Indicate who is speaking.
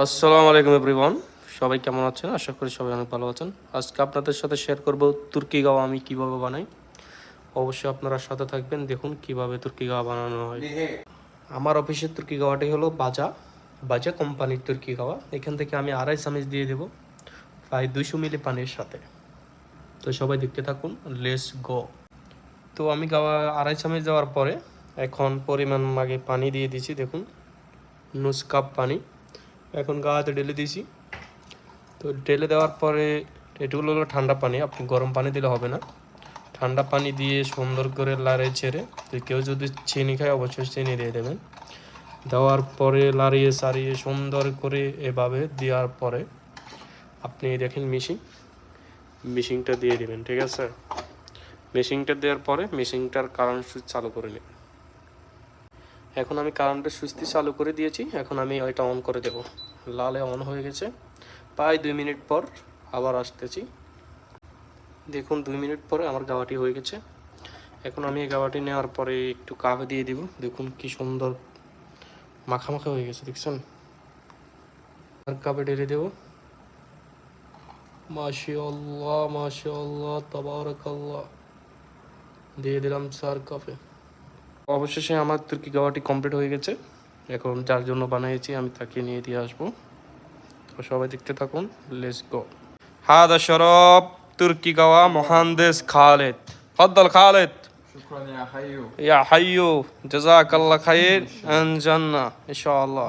Speaker 1: আসসালামু আলাইকুম এভরিওয়ান, সবাই কেমন আছেন? আশা করি সবাই অনেক ভালো আছেন। আজকে আপনাদের সাথে শেয়ার করব তুর্কি গাওয়া আমি কিভাবে বানাই। অবশ্যই আপনারা সাথে থাকবেন, দেখুন কিভাবে তুর্কি গাওয়া বানানো হয়। আমার অফিসের তুর্কি গাওয়াটি হলো বাজা বাজা কোম্পানির তুর্কি গাওয়া। এখান থেকে আমি 2.5 চামচ দিয়ে দেব প্রায় 200 মিলি পানির সাথে। তো সবাই দেখতে থাকুন, লেটস গো। তো আমি গাওয়া 2.5 চামচ দেওয়ার পরে এখন পরিমাণ আগে পানি দিয়ে দিয়েছি, দেখুন নুস কাপ পানি এখন গাওয়াতে ঢেলে দিয়েছি। তো ঢেলে দেওয়ার পরে এটুকুলো হলো ঠান্ডা পানি, আপনি গরম পানি দিলে হবে না। ঠান্ডা পানি দিয়ে সুন্দর করে লাড়িয়ে ছেড়ে, তো কেউ যদি চিনি খায় অবশ্যই চিনি দিয়ে দেবেন। দেওয়ার পরে লাড়িয়ে সারিয়ে সুন্দর করে এভাবে দেওয়ার পরে আপনি দেখেন মেশিনটা দিয়ে দেবেন, ঠিক আছে? মেশিনটা দেওয়ার পরে মেশিনটার কারেন্ট সুইচ চালু করে নেবেন। এখন আমি কারেন্টের সুইচটি চালু করে দিয়েছি, এখন আমি ওইটা অন করে দেব। লালে অন হয়ে গেছে। প্রায় 2 মিনিট পর আবার আসতেছি, দেখুন 2 মিনিট পরে আমার গাওয়াটি হয়ে গেছে। এখন আমি এই গাওয়াটি নেওয়ার পরে একটু কাপে দিয়ে দিব, দেখুন কি সুন্দর মাখা মাখা হয়ে গেছে, দেখছেন? আর কাপে ঢেলে দেব। মাশাআল্লাহ মাশাআল্লাহ তাবারাকাল্লাহ, দিয়ে দিলাম 4 কাপে। অবশেষে আমার তুর্কি গাওয়াটি কমপ্লিট হয়ে গেছে। এখন যার জন্য বানিয়েছি আমি তাকে নিয়ে দিয়ে আসবো। তো সবাই দেখতে থাকুন, লেটস গো। هذا شراب تركي قوا مهندس خالد. تفضل خالد.
Speaker 2: شكرا يا حيو.
Speaker 1: يا حيو، جزاك الله خير ان جنة ان شاء الله.